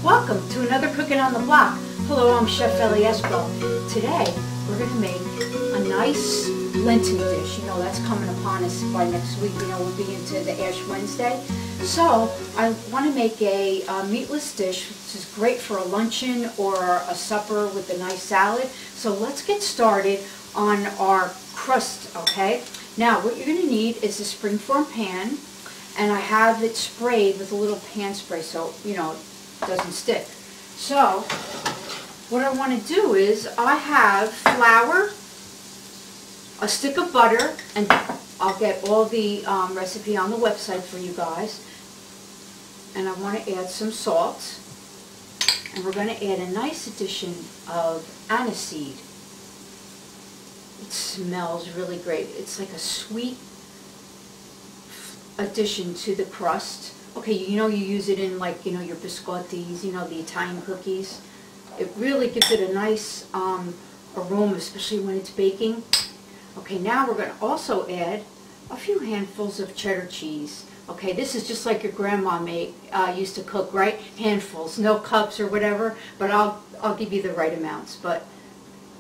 Welcome to another Cooking on the Block. Hello, I'm Chef Ellie Espo. Today, we're going to make a nice Lenten dish. You know, that's coming upon us by next week. You know, we'll be into the Ash Wednesday. So, I want to make a meatless dish, which is great for a luncheon or a supper with a nice salad. So, let's get started on our crust, okay? Now, what you're going to need is a springform pan, and I have it sprayed with a little pan spray so, you know, it doesn't stick. So, what I want to do is, I have flour, a stick of butter, and I'll get all the recipe on the website for you guys. And I want to add some salt, and we're going to add a nice addition of aniseed. It smells really great. It's like a sweet addition to the crust. Okay, you know, you use it in, like, you know, your biscottis, you know, the Italian cookies. It really gives it a nice aroma, especially when it's baking. Okay, now we're going to also add a few handfuls of cheddar cheese. Okay, this is just like your grandma used to cook, right? Handfuls, no cups or whatever, but I'll give you the right amounts. But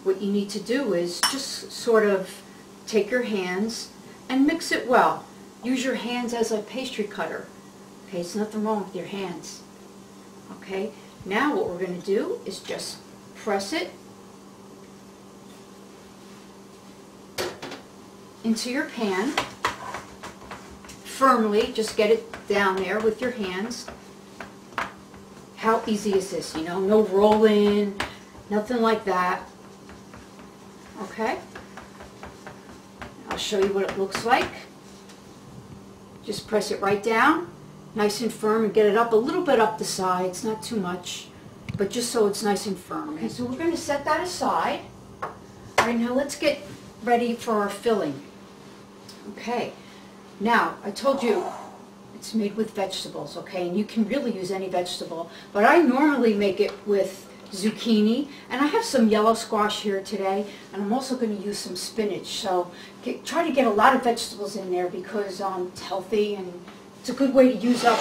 what you need to do is just sort of take your hands and mix it well. Use your hands as a pastry cutter. Okay, it's nothing wrong with your hands. Okay, now what we're going to do is just press it into your pan firmly. Just get it down there with your hands. How easy is this? You know, no rolling, nothing like that. Okay, I'll show you what it looks like. Just press it right down, nice and firm, and get it up a little bit up the sides, not too much, but just so it's nice and firm. Okay, so we're going to set that aside. All right, now let's get ready for our filling. Okay, now I told you it's made with vegetables, okay, and you can really use any vegetable, but I normally make it with zucchini, and I have some yellow squash here today, and I'm also going to use some spinach. So try to get a lot of vegetables in there because it's healthy and it's a good way to use up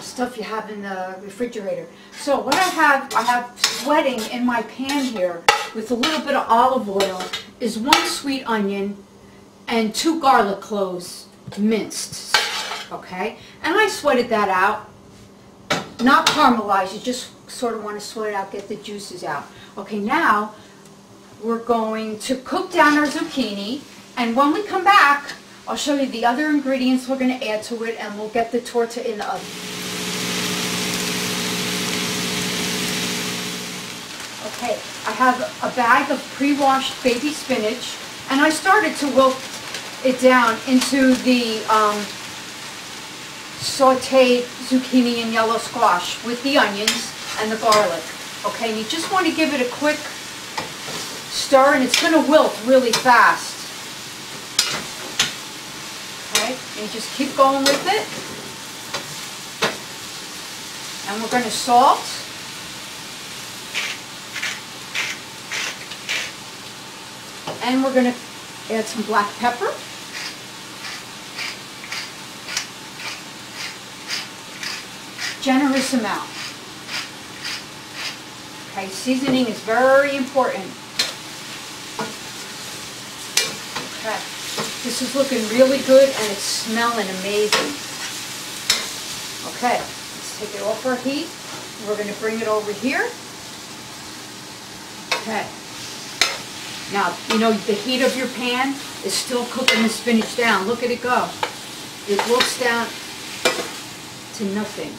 stuff you have in the refrigerator. So what I have sweating in my pan here with a little bit of olive oil is 1 sweet onion and 2 garlic cloves minced, okay? And I sweated that out, not caramelized, you just sort of want to sweat it out, get the juices out. Okay, now we're going to cook down our zucchini, and when we come back, I'll show you the other ingredients we're going to add to it, and we'll get the torta in the oven. Okay, I have a bag of pre-washed baby spinach, and I started to wilt it down into the sauteed zucchini and yellow squash with the onions and the garlic. Okay, and you just want to give it a quick stir, and it's going to wilt really fast. Okay, and you just keep going with it. And we're going to salt. And we're going to add some black pepper. Generous amount. Okay, seasoning is very important. Okay, this is looking really good and it's smelling amazing. Okay, let's take it off our heat. We're going to bring it over here. Okay. Now, you know, the heat of your pan is still cooking the spinach down. Look at it go. It wilts down to nothing.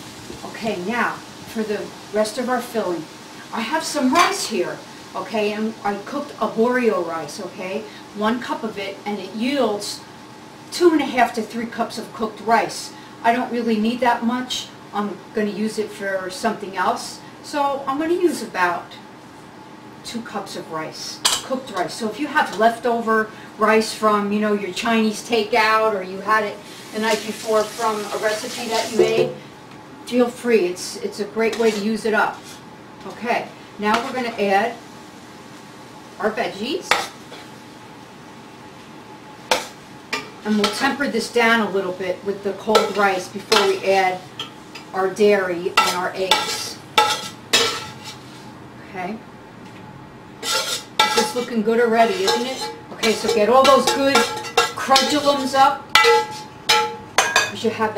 Okay, now for the rest of our filling. I have some rice here, okay, and I cooked arborio rice, okay, 1 cup of it, and it yields 2.5 to 3 cups of cooked rice. I don't really need that much. I'm going to use it for something else, so I'm going to use about 2 cups of rice, cooked rice. So if you have leftover rice from, you know, your Chinese takeout, or you had it the night before from a recipe that you made, feel free. It's a great way to use it up. Okay, now we're going to add our veggies, and we'll temper this down a little bit with the cold rice before we add our dairy and our eggs. Okay. It's looking good already, isn't it? Okay, so get all those good crunchulums up. You should have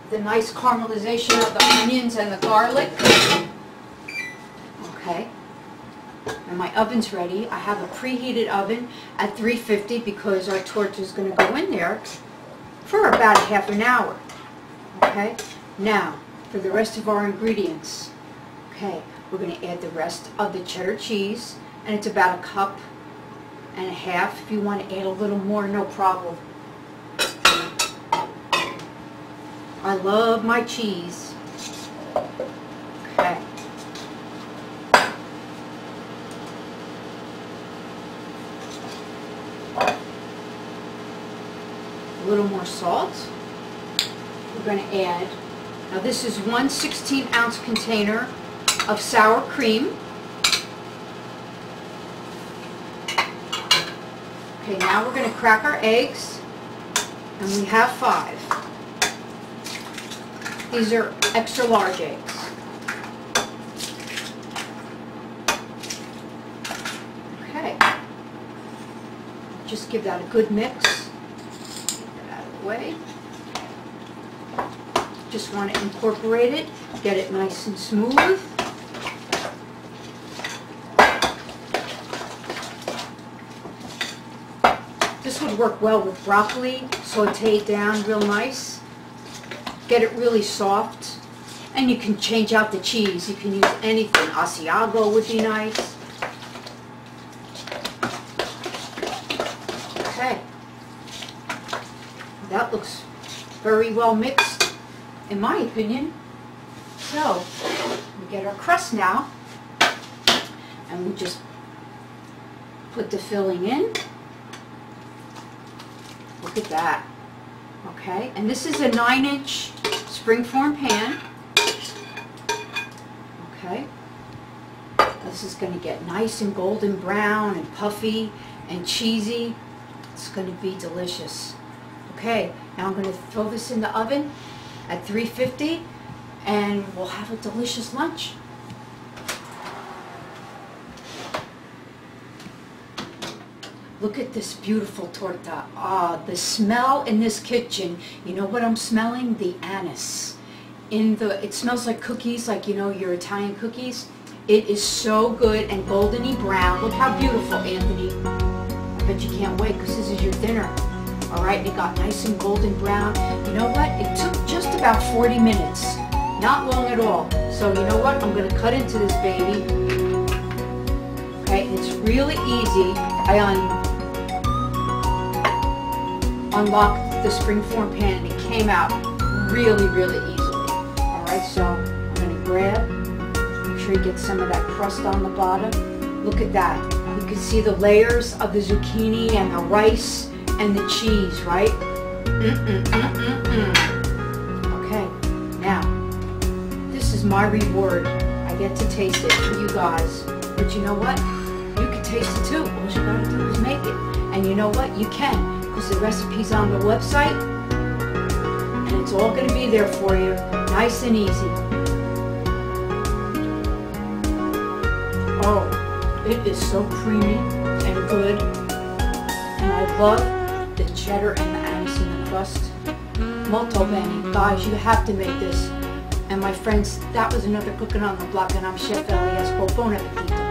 the nice caramelization of the onions and the garlic. Okay. And my oven's ready. I have a preheated oven at 350 because our torta is going to go in there for about half an hour. Okay. Now, for the rest of our ingredients. Okay, we're going to add the rest of the cheddar cheese, and it's about 1.5 cups. If you want to add a little more, no problem. I love my cheese. Okay. A little more salt. We're going to add, now this is 1 16-ounce container of sour cream. Okay, now we're going to crack our eggs, and we have 5. These are extra large eggs. Okay, just give that a good mix. Get that out of the way. Just want to incorporate it, get it nice and smooth. This would work well with broccoli, saute it down real nice. Get it really soft. And you can change out the cheese. You can use anything. Asiago would be nice. Okay. That looks very well mixed, in my opinion. So, we get our crust now. And we just put the filling in. Look at that. Okay, and this is a 9-inch springform pan. Okay, this is going to get nice and golden brown and puffy and cheesy. It's going to be delicious. Okay, now I'm going to throw this in the oven at 350 and we'll have a delicious lunch. Look at this beautiful torta. Ah, the smell in this kitchen. You know what I'm smelling? The anise. It smells like cookies, like, you know, your Italian cookies. It is so good and goldeny brown. Look how beautiful, Anthony. I bet you can't wait because this is your dinner. All right, it got nice and golden brown. You know what? It took just about 40 minutes. Not long at all. So you know what? I'm going to cut into this baby. Okay, it's really easy. I unlocked the springform pan and it came out really, really easily. Alright, so I'm going to grab, make sure you get some of that crust on the bottom. Look at that. You can see the layers of the zucchini and the rice and the cheese, right? Okay, now, this is my reward. I get to taste it for you guys. But you know what? You can taste it too. All you gotta do is make it. And you know what? You can. Because the recipe's on the website, and it's all going to be there for you, nice and easy. Oh, it is so creamy and good, and I love the cheddar and the anise in the crust. Molto bene. Guys, you have to make this. And my friends, that was another Cooking on the Block, and I'm Chef Elias. Buon appetito.